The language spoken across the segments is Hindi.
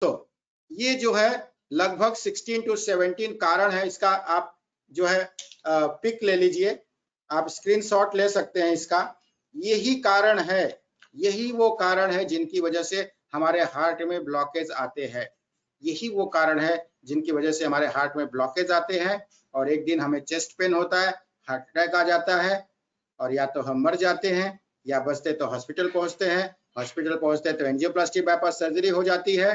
तो ये जो है लगभग 16 to 17 कारण है। इसका आप जो है पिक ले लीजिए, आप स्क्रीनशॉट ले सकते हैं इसका। यही कारण है, यही वो कारण है जिनकी वजह से हमारे हार्ट में ब्लॉकेज आते हैं। यही वो कारण है जिनकी वजह से हमारे हार्ट में ब्लॉकेज आते हैं और एक दिन हमें चेस्ट पेन होता है, हार्ट अटैक आ जाता है और या तो हम मर जाते हैं या बचते तो हॉस्पिटल पहुंचते हैं। हॉस्पिटल पहुंचते तो एंजियोप्लास्टी बाईपास सर्जरी हो जाती है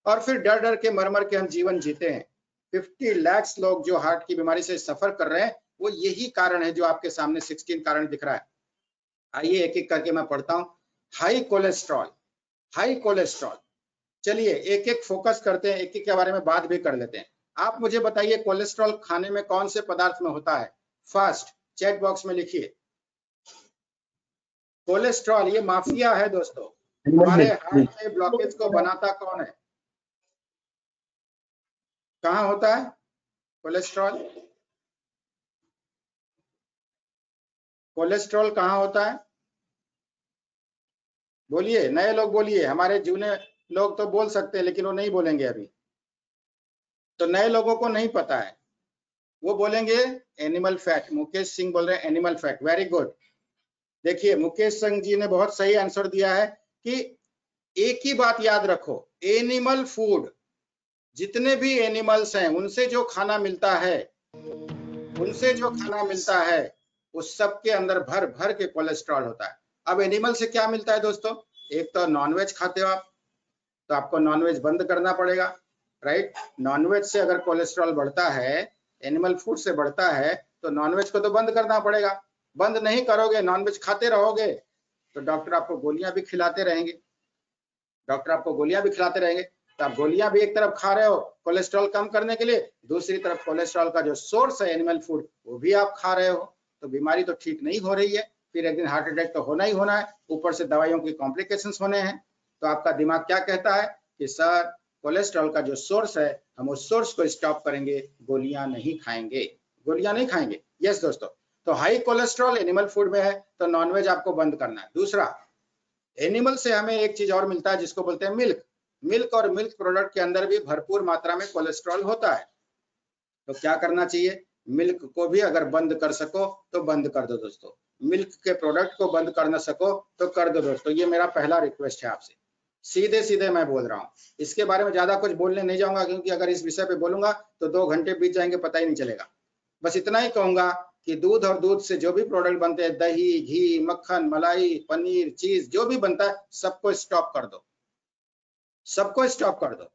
और फिर डर डर के मर मर के हम जीवन जीते हैं। 50 लाख लोग जो हार्ट की बीमारी से सफर कर रहे हैं, वो यही कारण है जो आपके सामने 16 कारण दिख रहा है। आइए एक एक करके मैं पढ़ता हूं। High cholesterol, high cholesterol. चलिए एक एक फोकस करते हैं, एक एक के बारे में बात भी कर लेते हैं। आप मुझे बताइए कोलेस्ट्रॉल खाने में कौन से पदार्थ में होता है? फर्स्ट चैट बॉक्स में लिखिए। कोलेस्ट्रॉल ये माफिया है दोस्तों। हमारे हार्ट में ब्लॉकेज को बनाता कौन है? कहाँ होता है कोलेस्ट्रॉल? कोलेस्ट्रॉल कहाँ होता है? बोलिए, नए लोग बोलिए। हमारे जूनियर लोग तो बोल सकते हैं लेकिन वो नहीं बोलेंगे अभी, तो नए लोगों को नहीं पता है, वो बोलेंगे एनिमल फैट। मुकेश सिंह बोल रहे हैं एनिमल फैट, वेरी गुड। देखिए मुकेश सिंह जी ने बहुत सही आंसर दिया है कि एक ही बात याद रखो, एनिमल फूड, जितने भी एनिमल्स हैं उनसे जो खाना मिलता है, उनसे जो खाना मिलता है उस सब के अंदर भर भर के कोलेस्ट्रॉल होता है। अब एनिमल से क्या मिलता है दोस्तों? एक तो नॉनवेज खाते हो आप, तो आपको नॉनवेज बंद करना पड़ेगा, राइट। नॉनवेज से अगर कोलेस्ट्रॉल बढ़ता है, एनिमल फूड से बढ़ता है, तो नॉनवेज को तो बंद करना पड़ेगा। बंद नहीं करोगे, नॉनवेज खाते रहोगे, तो डॉक्टर आपको गोलियां भी खिलाते रहेंगे, डॉक्टर आपको गोलियां भी खिलाते रहेंगे। तो आप गोलियां भी एक तरफ खा रहे हो कोलेस्ट्रॉल कम करने के लिए, दूसरी तरफ कोलेस्ट्रॉल का जो सोर्स है एनिमल फूड, वो भी आप खा रहे हो, तो बीमारी तो ठीक नहीं हो रही है। फिर एक दिन हार्ट अटैक तो होना ही होना है, ऊपर से दवाइयों की कॉम्प्लिकेशंस होने हैं। तो आपका दिमाग क्या कहता है कि सर कोलेस्ट्रॉल का जो सोर्स है, हम उस सोर्स को स्टॉप करेंगे, गोलियां नहीं खाएंगे, गोलियां नहीं खाएंगे। यस दोस्तों, तो हाई कोलेस्ट्रॉल एनिमल फूड में है, तो नॉनवेज आपको बंद करना है। दूसरा, एनिमल से हमें एक चीज और मिलता है जिसको बोलते हैं मिल्क। मिल्क और मिल्क प्रोडक्ट के अंदर भी भरपूर मात्रा में कोलेस्ट्रॉल होता है। तो क्या करना चाहिए? मिल्क को भी अगर बंद कर सको तो बंद कर दो दोस्तों। मिल्क के प्रोडक्ट को बंद कर ना सको तो कर दो दोस्तों। ये मेरा पहला रिक्वेस्ट है आपसे, सीधे सीधे मैं बोल रहा हूँ। इसके बारे में ज्यादा कुछ बोलने नहीं जाऊंगा, क्योंकि अगर इस विषय पे बोलूंगा तो 2 घंटे बीत जाएंगे, पता ही नहीं चलेगा। बस इतना ही कहूंगा कि दूध और दूध से जो भी प्रोडक्ट बनते हैं, दही, घी, मक्खन, मलाई, पनीर, चीज, जो भी बनता है, सबको स्टॉप कर दो, सबको स्टॉप कर दो।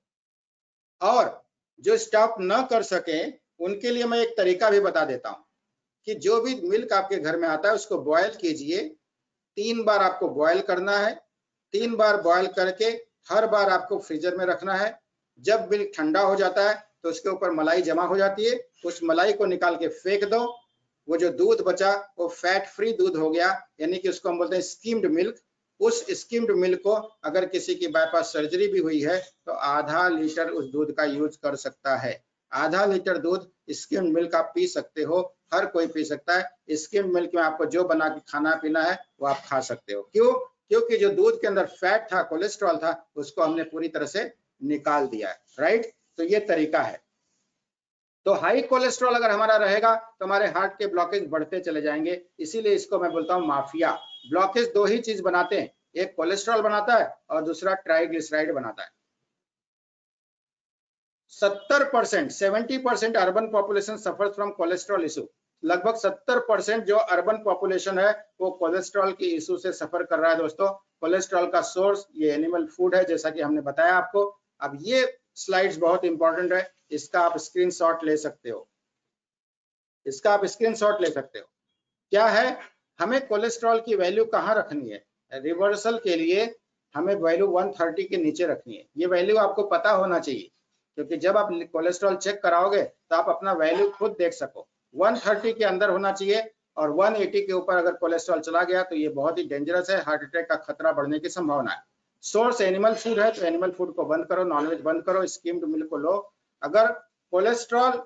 और जो स्टॉप न कर सके उनके लिए मैं एक तरीका भी बता देता हूं कि जो भी मिल्क आपके घर में आता है उसको बॉयल कीजिए। 3 बार आपको बॉयल करना है, 3 बार बॉयल करके हर बार आपको फ्रीजर में रखना है। जब मिल्क ठंडा हो जाता है तो उसके ऊपर मलाई जमा हो जाती है, उस मलाई को निकाल के फेंक दो। वो जो दूध बचा वो फैट फ्री दूध हो गया, यानी कि उसको हम बोलते हैं स्किम्ड मिल्क। उस स्किम्ड मिल्क को अगर किसी की बाईपास सर्जरी भी हुई है तो आधा लीटर उस दूध का यूज कर सकता है। आधा लीटर दूध स्किम्ड मिल्क आप पी सकते हो, हर कोई पी सकता है। स्किम्ड मिल्क में आपको जो बना के खाना पीना है वो आप खा सकते हो। क्यों? क्योंकि जो दूध के अंदर फैट था, कोलेस्ट्रॉल था, उसको हमने पूरी तरह से निकाल दिया है, राइट। तो ये तरीका है। तो हाई कोलेस्ट्रॉल अगर हमारा रहेगा तो हमारे हार्ट के ब्लॉकेज बढ़ते चले जाएंगे। इसीलिए इसको मैं बोलता हूं माफिया। ब्लॉकेज 2 ही चीज बनाते हैं, एक कोलेस्ट्रॉल बनाता है और दूसरा ट्राइग्लिसराइड बनाता है। 70%, 70% urban population suffers from cholesterol issue. लगभग 70% जो अर्बन पॉपुलेशन है वो कोलेस्ट्रॉल के इशू से सफर कर रहा है दोस्तों। कोलेस्ट्रॉल का सोर्स ये एनिमल फूड है, जैसा कि हमने बताया आपको। अब ये स्लाइड्स बहुत इंपॉर्टेंट है, इसका आप स्क्रीनशॉट ले सकते हो, इसका आप स्क्रीनशॉट ले सकते हो। क्या है, हमें कोलेस्ट्रॉल की वैल्यू कहाँ रखनी है? रिवर्सल के लिए हमें वैल्यू 130 के नीचे रखनी है। ये वैल्यू आपको पता होना चाहिए, क्योंकि जब आप कोलेस्ट्रॉल चेक कराओगे तो आप अपना वैल्यू खुद देख सको। 130 के अंदर होना चाहिए, और 180 के ऊपर अगर कोलेस्ट्रॉल चला गया तो ये बहुत ही डेंजरस है, हार्ट अटैक का खतरा बढ़ने की संभावना है। सोर्स एनिमल फूड है तो एनिमल फूड को बंद करो, नॉनवेज बंद करो, स्किम्ड मिल्क को लो। अगर कोलेस्ट्रॉल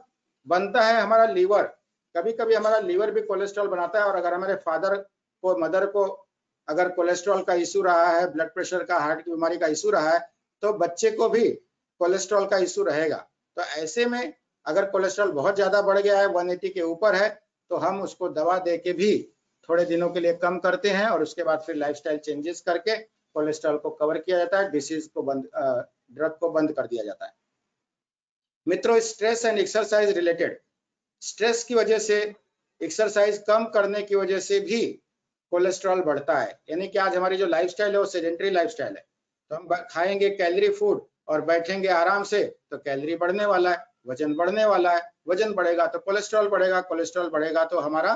बनता है हमारा लीवर, कभी कभी हमारा लीवर भी कोलेस्ट्रॉल बनाता है, और अगर हमारे फादर को, मदर को अगर कोलेस्ट्रॉल का इशू रहा है, ब्लड प्रेशर का, हार्ट की बीमारी का इशू रहा है, तो बच्चे को भी कोलेस्ट्रॉल का इशू रहेगा। तो ऐसे में अगर कोलेस्ट्रॉल बहुत ज्यादा बढ़ गया है, 180 के ऊपर है, तो हम उसको दवा दे के भी थोड़े दिनों के लिए कम करते हैं और उसके बाद फिर लाइफस्टाइल चेंजेस करके कोलेस्ट्रॉल को कवर किया जाता है, डिसीज को बंद, ड्रग को बंद कर दिया जाता है। मित्रों, stress and exercise related, stress की वजह से, एक्सरसाइज कम करने की वजह से भी कोलेस्ट्रॉल बढ़ता है। यानी कि आज हमारी जो लाइफस्टाइल है वो सेडेंटरी लाइफस्टाइल है, तो हम खाएंगे कैलोरी फूड और बैठेंगे आराम से, तो कैलोरी बढ़ने वाला है, वजन बढ़ने वाला है, वजन बढ़ेगा तो कोलेस्ट्रॉल बढ़ेगा, कोलेस्ट्रॉल बढ़ेगा तो हमारा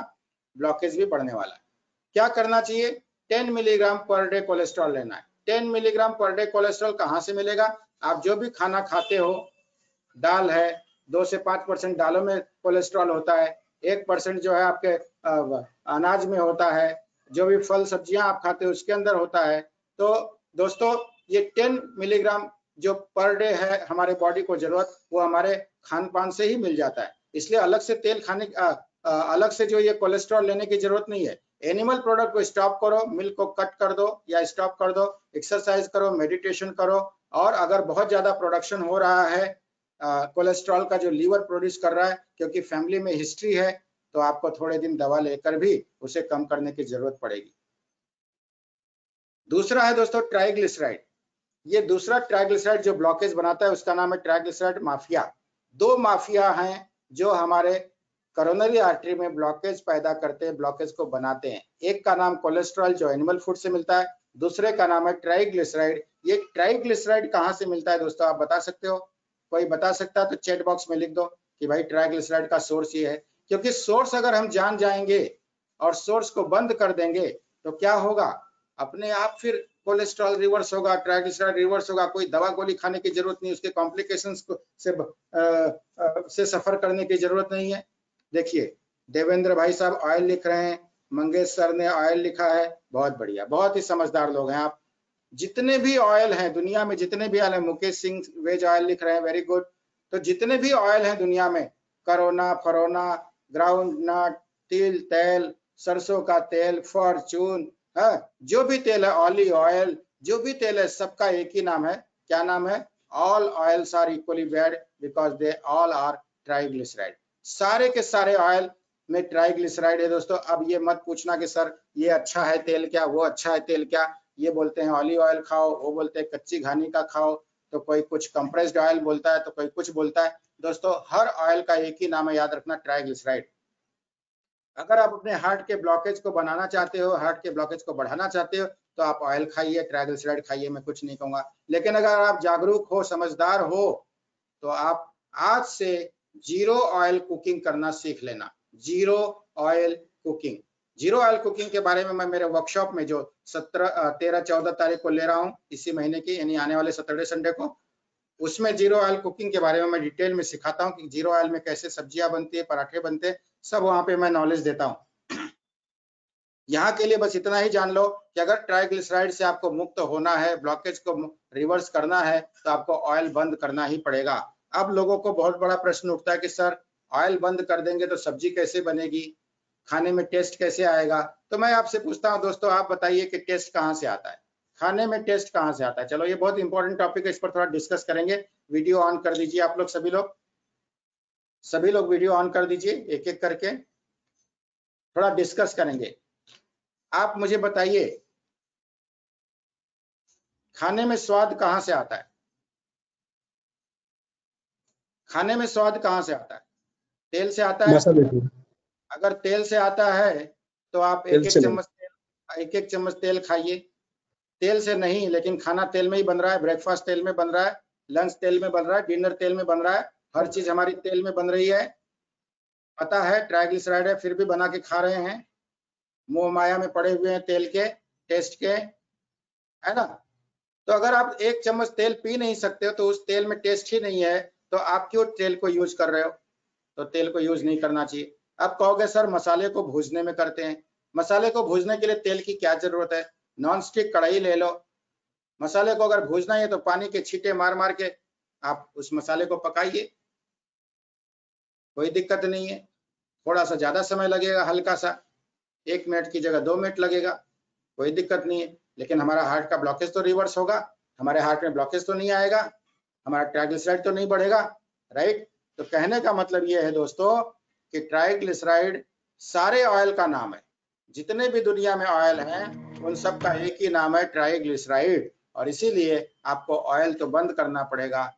ब्लॉकेज भी बढ़ने वाला है। क्या करना चाहिए? 10 मिलीग्राम पर डे कोलेस्ट्रॉल लेना है। 10 मिलीग्राम पर डे कोलेस्ट्रॉल कहाँ से मिलेगा? आप जो भी खाना खाते हो, दाल है, 2 से 5% दालों में कोलेस्ट्रॉल होता है, 1% जो है आपके अनाज में होता है, जो भी फल सब्जियां आप खाते हो उसके अंदर होता है। तो दोस्तों, ये 10 मिलीग्राम जो पर डे है हमारे बॉडी को जरूरत, वो हमारे खान पान से ही मिल जाता है। इसलिए अलग से तेल खाने, अलग से जो ये कोलेस्ट्रॉल लेने की जरूरत नहीं है। एनिमल प्रोडक्ट को स्टॉप करो, मिल्क को कट कर दो या स्टॉप कर दो, एक्सरसाइज करो, मेडिटेशन करो, और अगर बहुत ज्यादा प्रोडक्शन हो रहा है कोलेस्ट्रॉल का जो लीवर प्रोड्यूस कर रहा है, क्योंकि फैमिली में हिस्ट्री है, तो आपको थोड़े दिन दवा लेकर भी उसे कम करने की जरूरत पड़ेगी। दूसरा है दोस्तों ट्राइग्लिसराइड। ये दूसरा ट्राइग्लिसराइड जो ब्लॉकेज बनाता है उसका नाम है ट्राइग्लिसराइड माफिया। 2 माफिया हैं जो हमारे कोरोनरी आर्टरी में ब्लॉकेज पैदा करते हैं, ब्लॉकेज को बनाते हैं। एक का नाम कोलेस्ट्रॉल जो एनिमल फूड से मिलता है, दूसरे का नाम है ट्राइग्लिसराइड। ये ट्राइग्लिसराइड कहाँ से मिलता है दोस्तों, आप बता सकते हो? कोई बता सकता है तो चैट बॉक्स में लिख दो कि भाई ट्राइग्लिसराइड का सोर्स ये है। क्योंकि सोर्स अगर हम जान जाएंगे और सोर्स को बंद कर देंगे तो क्या होगा, अपने आप फिर कोलेस्ट्रॉल रिवर्स होगा, ट्राइग्लिसराइड रिवर्स होगा, कोई दवा गोली खाने की जरूरत नहीं, उसके कॉम्प्लिकेशंस से सफर करने की जरूरत नहीं है। देखिए देवेंद्र भाई साहब ऑयल लिख रहे हैं, मंगेश सर ने ऑयल लिखा है, बहुत बढ़िया, बहुत ही समझदार लोग हैं आप। जितने भी ऑयल हैं दुनिया में, जितने भी ऑयल हैं, मुकेश सिंह वेज ऑयल लिख रहे हैं, वेरी गुड। तो जितने भी ऑयल हैं दुनिया में, करोना, फरोना, ग्राउंड नट, तिल तेल, सरसों का तेल, फॉर्चून, जो भी तेल है, ऑलिव ऑयल, जो भी तेल है, सबका एक ही नाम है। क्या नाम है? All oils are equally bad because they all are triglyceride. सारे के सारे ऑयल में ट्राइग्लिसराइड है दोस्तों। अब ये मत पूछना कि सर ये अच्छा है तेल क्या, वो अच्छा है तेल क्या। ये बोलते हैं ऑलिव ऑयल खाओ, वो बोलते हैं कच्ची घानी का खाओ, तो कोई कुछ कंप्रेस्ड ऑयल बोलता है, तो कोई कुछ बोलता है। दोस्तों हर ऑयल का एक ही नाम है, याद रखना, ट्राइग्लिसराइड। अगर आप अपने हार्ट के ब्लॉकेज को बनाना चाहते हो, हार्ट के ब्लॉकेज को बढ़ाना चाहते हो, तो आप ऑयल खाइए, ट्राइग्लिसराइड खाइए, मैं कुछ नहीं कहूंगा। लेकिन अगर आप जागरूक हो, समझदार हो, तो आप आज से 0 ऑयल कुकिंग करना सीख लेना। 0 ऑयल कुकिंग। 0 ऑयल कुकिंग के बारे में मैं मेरे वर्कशॉप में जो 13-14 तारीख को ले रहा हूँ इसी महीने की, यानी आने वाले सैटरडे संडे को, उसमें 0 ऑयल कुकिंग के बारे में मैं डिटेल में सिखाता हूँ कि 0 ऑयल में कैसे सब्जियां बनती है, पराठे बनते हैं, सब वहां पे मैं नॉलेज देता हूँ। यहाँ के लिए बस इतना ही जान लो कि अगर ट्राइग्लिसराइड से आपको मुक्त होना है, ब्लॉकेज को रिवर्स करना है, तो आपको ऑयल बंद करना ही पड़ेगा। अब लोगों को बहुत बड़ा प्रश्न उठता है कि सर ऑयल बंद कर देंगे तो सब्जी कैसे बनेगी, खाने में टेस्ट कैसे आएगा? तो मैं आपसे पूछता हूँ दोस्तों, आप बताइए कि टेस्ट कहाँ से आता है, खाने में टेस्ट कहाँ से आता है? चलो ये बहुत इंपॉर्टेंट टॉपिक है, इस पर थोड़ा डिस्कस करेंगे। वीडियो ऑन कर दीजिए आप लोग, सभी लोग वीडियो ऑन कर दीजिए, एक एक करके थोड़ा डिस्कस करेंगे। आप मुझे बताइए खाने में स्वाद कहाँ से आता है? खाने में स्वाद कहाँ से आता है? तेल से आता है? अगर तेल से आता है तो आप एक एक चम्मच तेल खाइए। तेल से नहीं, लेकिन खाना तेल में ही बन रहा है, ब्रेकफास्ट तेल में बन रहा है, लंच तेल में बन रहा है, डिनर तेल में बन रहा है, हर चीज हमारी तेल में बन रही है। पता है ट्राइग्लिसराइड है, फिर भी बना के खा रहे हैं, मोह माया में पड़े हुए हैं तेल के, टेस्ट के, है ना? तो अगर आप 1 चम्मच तेल पी नहीं सकते हो, तो उस तेल में टेस्ट ही नहीं है, तो आप क्यों तेल को यूज कर रहे हो? तो तेल को यूज नहीं करना चाहिए। आप कहोगे सर मसाले को भूनने में करते हैं। मसाले को भूनने के लिए तेल की क्या जरूरत है? नॉन स्टिक कढ़ाई ले लो, मसाले को अगर भूनना है तो पानी के छींटे मार मार के आप उस मसाले को पकाइए, कोई दिक्कत नहीं है। थोड़ा सा ज्यादा समय लगेगा, हल्का सा 1 मिनट की जगह 2 मिनट लगेगा, कोई दिक्कत नहीं है, लेकिन हमारा हार्ट का ब्लॉकेज तो रिवर्स होगा। हमारे हार्ट में ब्लॉकेज तो नहीं आएगा, हमारा ट्राइग्लिसराइड तो नहीं बढ़ेगा, राइट। तो कहने का मतलब ये है दोस्तों कि ट्राइग्लिसराइड सारे ऑयल का नाम है, जितने भी दुनिया में ऑयल हैं उन सब का एक ही नाम है ट्राइग्लिसराइड, और इसीलिए आपको ऑयल तो बंद करना पड़ेगा।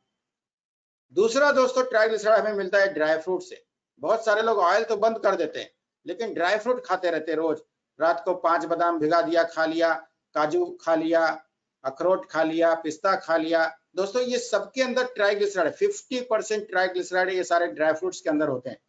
दूसरा दोस्तों, ट्राइग्लिसराइड हमें मिलता है ड्राई फ्रूट से। बहुत सारे लोग ऑयल तो बंद कर देते हैं लेकिन ड्राई फ्रूट खाते रहते हैं रोज। रात को 5 बादाम भिगा दिया, खा लिया, काजू खा लिया, अखरोट खा लिया, पिस्ता खा लिया। दोस्तों ये सबके अंदर ट्राइग्लिसराइड 50% ट्राइग्लिसराइड ये सारे ड्राई फ्रूट्स के अंदर होते हैं।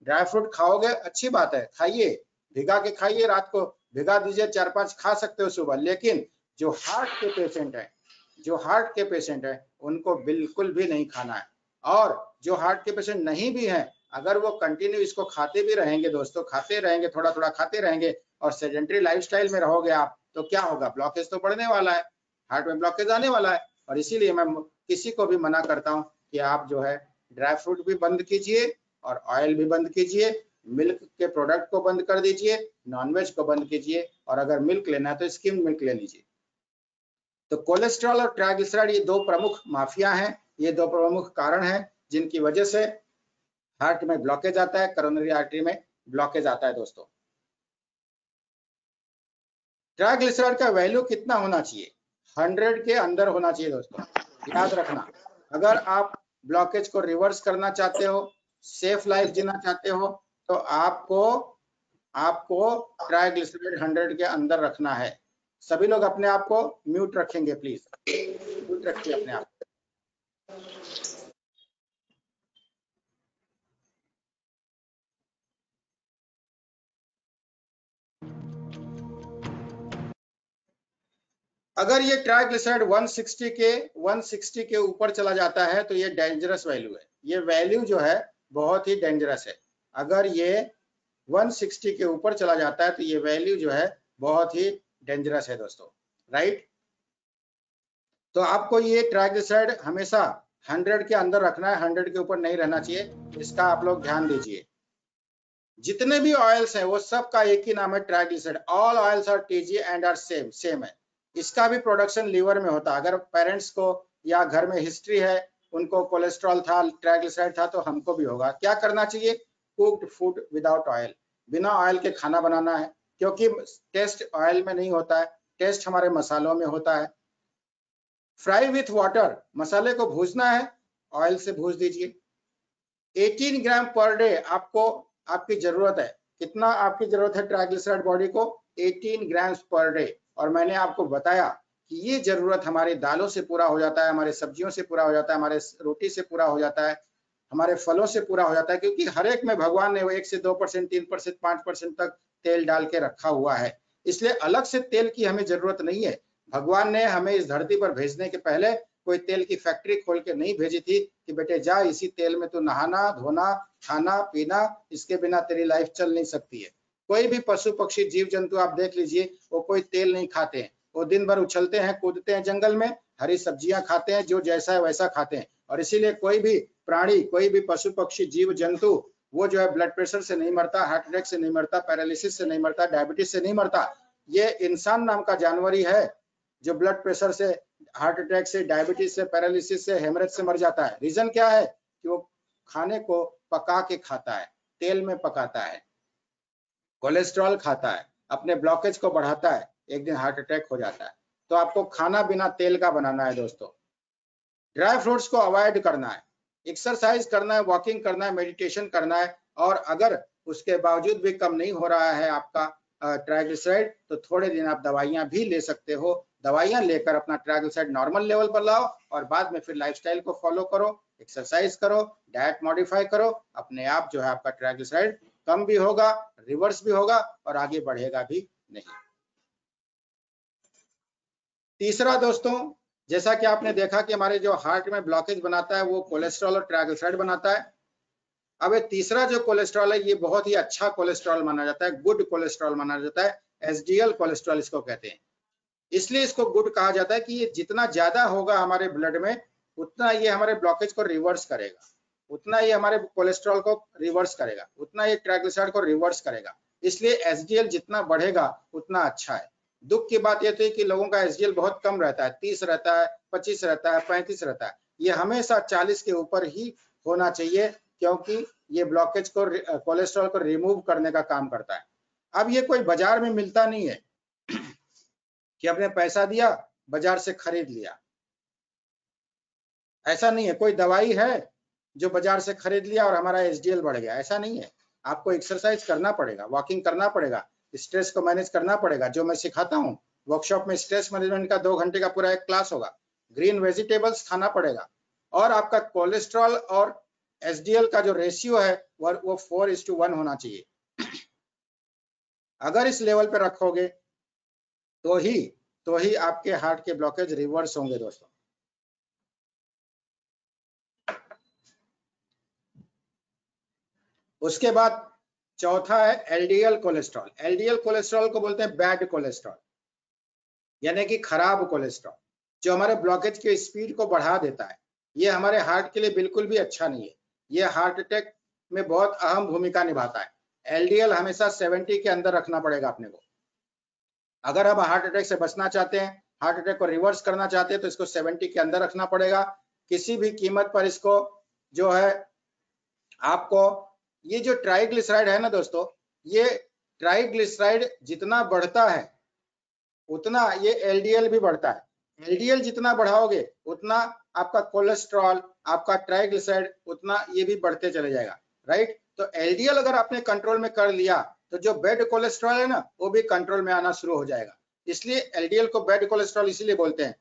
ड्राई फ्रूट खाओगे अच्छी बात है, खाइए, भिगा के खाइए, रात को भिगा दीजिए, 4-5 खा सकते हो सुबह। लेकिन जो हार्ट के पेशेंट है, जो हार्ट के पेशेंट है उनको बिल्कुल भी नहीं खाना है। और जो हार्ट के पेशेंट नहीं भी हैं, अगर वो कंटिन्यू इसको खाते भी रहेंगे दोस्तों, खाते रहेंगे, थोड़ा थोड़ा खाते रहेंगे और सेडेंटरी लाइफस्टाइल में रहोगे आप, तो क्या होगा, ब्लॉकेज तो बढ़ने वाला है, हार्ट में ब्लॉकेज आने वाला है। और इसीलिए मैं किसी को भी मना करता हूँ कि आप जो है ड्राई फ्रूट भी बंद कीजिए और ऑयल भी बंद कीजिए, मिल्क के प्रोडक्ट को बंद कर दीजिए, नॉनवेज को बंद कीजिए, और अगर मिल्क लेना है तो स्किम मिल्क ले लीजिए। तो कोलेस्ट्रॉल और ट्राइग्लिसराइड ये दो प्रमुख माफिया हैं, ये दो प्रमुख कारण हैं जिनकी वजह से हार्ट में ब्लॉकेज आता है, कोरोनरी आर्टरी में ब्लॉकेज आता है। दोस्तों ट्राइग्लिसराइड का वैल्यू कितना होना चाहिए, 100 के अंदर होना चाहिए। दोस्तों याद रखना, अगर आप ब्लॉकेज को रिवर्स करना चाहते हो, सेफ लाइफ जीना चाहते हो, तो आपको ट्राइग्लिसराइड 100 के अंदर रखना है। सभी लोग अपने आप को म्यूट रखेंगे, प्लीज म्यूट रखिए अपने आप। अगर ये ट्राइग्लिसराइड 160 के ऊपर चला जाता है तो ये डेंजरस वैल्यू है। ये वैल्यू जो है बहुत ही डेंजरस है। अगर ये 160 के ऊपर चला जाता है तो ये वैल्यू जो है बहुत ही डेंजरस है दोस्तों, राइट। तो आपको ये ट्राइग्लिसराइड हमेशा 100 के अंदर रखना है, 100 के ऊपर नहीं रहना चाहिए, इसका आप लोग ध्यान दीजिए। जितने भी ऑयल्स हैं वो सब का एक ही नाम है triglyceride. All oils are TG and are same है। इसका भी प्रोडक्शन लीवर में होता है। अगर पेरेंट्स को या घर में हिस्ट्री है, उनको कोलेस्ट्रॉल था, ट्राइग्लिसराइड था, तो हमको भी होगा। क्या करना चाहिए, कुक्ड फूड विदाउट ऑयल, बिना ऑयल के खाना बनाना है, क्योंकि टेस्ट ऑयल में नहीं होता है, टेस्ट हमारे मसालों में होता है। फ्राई विथ वाटर, मसाले को भूजना है, ऑयल से भूज दीजिए। 18 ग्राम पर डे आपको आपकी जरूरत है। कितना आपकी जरूरत है ट्राइग्लिसराइड बॉडी को, 18 ग्राम पर डे। और मैंने आपको बताया कि ये जरूरत हमारे दालों से पूरा हो जाता है, हमारे सब्जियों से पूरा हो जाता है, हमारे रोटी से पूरा हो जाता है, हमारे फलों से पूरा हो जाता है, क्योंकि हर एक में भगवान ने 1 से 2%, 3%, 5% तक तेल डाल के रखा हुआ है। इसलिए अलग से तेल की हमें जरूरत नहीं है। भगवान ने हमें इस धरती पर भेजने के पहले कोई तेल की फैक्ट्री खोल के नहीं भेजी थी कि बेटे जा इसी तेल में तो नहाना, धोना, खाना, पीना, इसके बिना तेरी लाइफ चल नहीं सकती है। कोई भी पशु पक्षी जीव जंतु आप देख लीजिए, वो कोई तेल नहीं खाते हैं, वो दिन भर उछलते हैं, कूदते हैं जंगल में, हरी सब्जियां खाते हैं, जो जैसा है वैसा खाते हैं। और इसीलिए कोई भी प्राणी, कोई भी पशु पक्षी जीव जंतु वो जो है ब्लड प्रेशर से नहीं मरता, हार्ट अटैक से नहीं मरता, पैरालिसिस से नहीं मरता, डायबिटीज से नहीं मरता। ये इंसान नाम का जानवर ही है जो ब्लड प्रेशर से, हार्ट अटैक से, डायबिटीज से, पैरालिसिस से, हेमरेज से मर जाता है। रीजन क्या है कि वो खाने को पका के खाता है, तेल में पकाता है, कोलेस्ट्रॉल खाता है, अपने ब्लॉकेज को बढ़ाता है, एक दिन हार्ट अटैक हो जाता है। तो आपको खाना बिना तेल का बनाना है दोस्तों। ड्राई फ्रूट्स को अवॉइड करना है, एक्सरसाइज करना है, वॉकिंग करना है, मेडिटेशन करना है। और अगर उसके बावजूद भी कम नहीं हो रहा है आपका ट्राइग्लिसराइड, तो थोड़े दिन आप दवाइयां भी ले सकते हो। दवाइयां लेकर अपना ट्राइग्लिसराइड नॉर्मल लेवल पर लाओ और बाद में फिर लाइफस्टाइल को फॉलो करो, एक्सरसाइज करो, डाइट मॉडिफाई करो, अपने आप जो है आपका ट्राइग्लिसराइड कम भी होगा, रिवर्स भी होगा और आगे बढ़ेगा भी नहीं। तीसरा दोस्तों, जैसा कि आपने देखा कि हमारे जो हार्ट में ब्लॉकेज बनाता है वो कोलेस्ट्रॉल और ट्राइग्लिसराइड बनाता है। अब ये तीसरा जो कोलेस्ट्रॉल है ये बहुत ही अच्छा कोलेस्ट्रॉल माना जाता है, गुड कोलेस्ट्रॉल माना जाता है, एसडीएल कोलेस्ट्रॉल इसको कहते हैं। इसलिए इसको गुड कहा जाता है कि ये जितना ज्यादा होगा हमारे ब्लड में, उतना ये हमारे ब्लॉकेज को रिवर्स करेगा, उतना ये हमारे कोलेस्ट्रॉल को रिवर्स करेगा, उतना ये ट्राइग्लिसराइड को रिवर्स करेगा। इसलिए एसडीएल जितना बढ़ेगा उतना अच्छा है। दुख की बात यह थी कि लोगों का एसडीएल बहुत कम रहता है, 30 रहता है, 25 रहता है, 35 रहता है, ये हमेशा 40 के ऊपर ही होना चाहिए, क्योंकि ये ब्लॉकेज को, कोलेस्ट्रॉल को रिमूव करने का काम करता है। अब ये कोई बाजार में मिलता नहीं है कि आपने पैसा दिया बाजार से खरीद लिया, ऐसा नहीं है। कोई दवाई है जो बाजार से खरीद लिया और हमारा एचडीएल बढ़ गया, ऐसा नहीं है। आपको एक्सरसाइज करना पड़ेगा, वॉकिंग करना पड़ेगा, स्ट्रेस को मैनेज करना पड़ेगा, जो मैं सिखाता हूँ वर्कशॉप में। स्ट्रेस मैनेजमेंट का 2 घंटे का पूरा एक क्लास होगा। ग्रीन वेजिटेबल्स खाना पड़ेगा, और आपका कोलेस्ट्रॉल और एचडीएल का जो रेशियो है वो 4:1 होना चाहिए। अगर इस लेवल पे रखोगे तो ही आपके हार्ट के ब्लॉकेज रिवर्स होंगे दोस्तों। उसके बाद चौथा है एलडीएल कोलेस्ट्रॉल। एलडीएल कोलेस्ट्रॉल को बोलते हैं बैड कोलेस्ट्रॉल, यानी कि खराब कोलेस्ट्रॉल, जो हमारे ब्लॉकेज की स्पीड को बढ़ा देता है। ये हमारे हार्ट के लिए बिल्कुल भी अच्छा नहीं है, ये हार्ट अटैक में बहुत अहम भूमिका निभाता है। एलडीएल हमेशा 70 के अंदर रखना पड़ेगा अपने को। अगर आप हार्ट अटैक से बचना चाहते हैं, हार्ट अटैक को रिवर्स करना चाहते हैं, तो इसको 70 के अंदर रखना पड़ेगा। किसी भी कीमत पर इसको जो है आपको, ये जो ट्राइग्लिसराइड है ना दोस्तों, ये ट्राइग्लिसराइड जितना बढ़ता है उतना ये एलडीएल भी बढ़ता है। एलडीएल जितना बढ़ाओगे उतना आपका कोलेस्ट्रॉल, आपका ट्राइग्लिसराइड उतना ये भी बढ़ते चले जाएगा, राइट। तो एलडीएल अगर आपने कंट्रोल में कर लिया तो जो बैड कोलेस्ट्रॉल है ना वो भी कंट्रोल में आना शुरू हो जाएगा। इसलिए एलडीएल को बैड कोलेस्ट्रॉल इसीलिए बोलते हैं।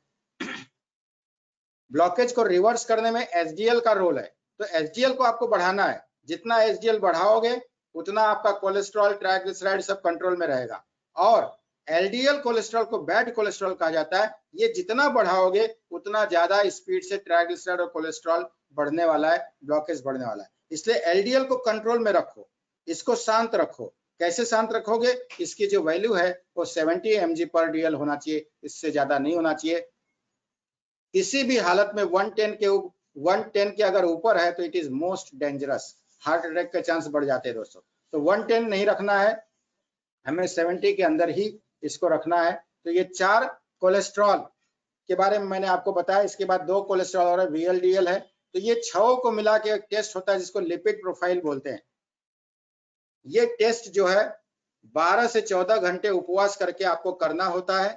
ब्लॉकेज को रिवर्स करने में एचडीएल का रोल है, तो एचडीएल को आपको बढ़ाना है। जितना एचडीएल बढ़ाओगे उतना आपका कोलेस्ट्रॉल, ट्राइग्लिसराइड सब कंट्रोल में रहेगा। और एलडीएल कोलेस्ट्रॉल को बैड कोलेस्ट्रॉल कहा जाता है। ये जितना बढ़ाओगे उतना ज्यादा स्पीड से ट्राइग्लिसराइड और कोलेस्ट्रॉल बढ़ने वाला है, ब्लॉकेज बढ़ने वाला है। इसलिए एलडीएल को कंट्रोल में रखो, इसको शांत रखो। कैसे शांत रखोगे? इसकी जो वैल्यू है वो 70 mg/dl होना चाहिए, इससे ज्यादा नहीं होना चाहिए। किसी भी हालत में 110 के अगर ऊपर है तो it is most dangerous, heart attack के चांस बढ़ जाते हैं दोस्तों। तो 110 नहीं रखना है, हमें 70 के अंदर ही इसको रखना है। तो ये 4 कोलेस्ट्रॉल के बारे में मैंने आपको बताया। इसके बाद 2 कोलेस्ट्रॉल और वीएलडीएल है। तो ये 6 को मिला के एक टेस्ट होता है जिसको लिपिड प्रोफाइल बोलते हैं। ये टेस्ट जो है 12 से 14 घंटे उपवास करके आपको करना होता है।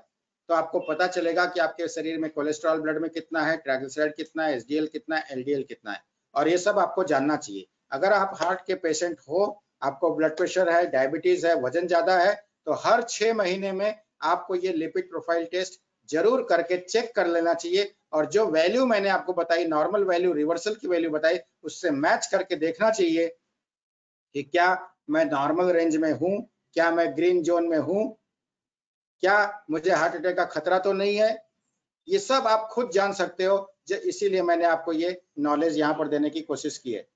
तो आपको पता चलेगा कि आपके शरीर में कोलेस्ट्रॉल ब्लड में कितना है, ट्राइग्लिसराइड कितना है, एचडीएल कितना है, एलडीएल कितना है, और ये सब आपको जानना चाहिए। अगर आप हार्ट के पेशेंट हो, आपको ब्लड प्रेशर है, डायबिटीज है, वजन ज्यादा है, तो हर 6 महीने में आपको ये लिपिड प्रोफाइल टेस्ट जरूर करके चेक कर लेना चाहिए। और जो वैल्यू मैंने आपको बताई, नॉर्मल वैल्यू, रिवर्सल की वैल्यू बताई, उससे मैच करके देखना चाहिए कि क्या मैं नॉर्मल रेंज में हूं, क्या मैं ग्रीन जोन में हूं, क्या मुझे हार्ट अटैक का खतरा तो नहीं है। ये सब आप खुद जान सकते हो, इसीलिए मैंने आपको ये नॉलेज यहाँ पर देने की कोशिश की है।